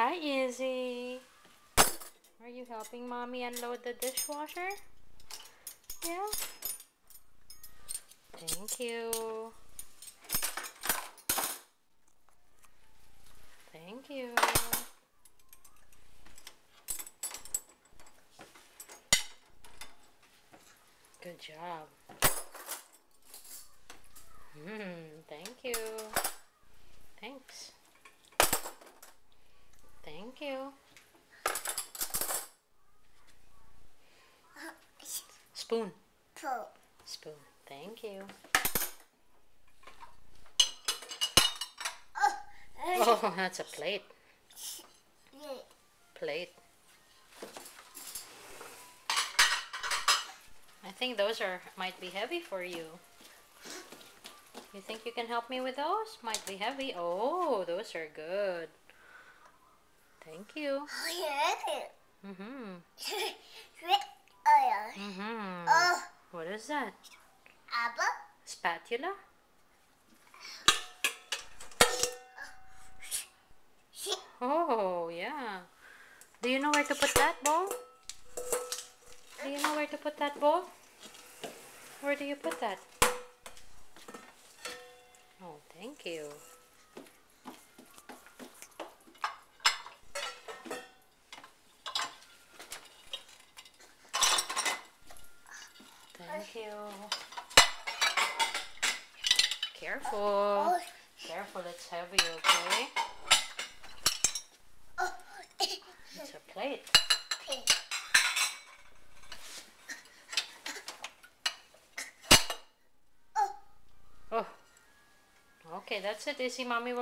Hi, Izzy. Are you helping Mommy unload the dishwasher? Yeah? Thank you. Thank you. Good job. Thank you. Thanks. Thank you. Spoon. Spoon. Thank you. Oh, that's a plate. Plate. I think those might be heavy for you. You think you can help me with those? Might be heavy. Oh, those are good. Thank you. What is that? Spatula? Oh, yeah. Do you know where to put that bowl? Do you know where to put that bowl? Where do you put that? Oh, thank you. Thank you. Careful. Careful, it's heavy, okay? It's a plate. Oh. Okay, that's it, Izzy. Mommy will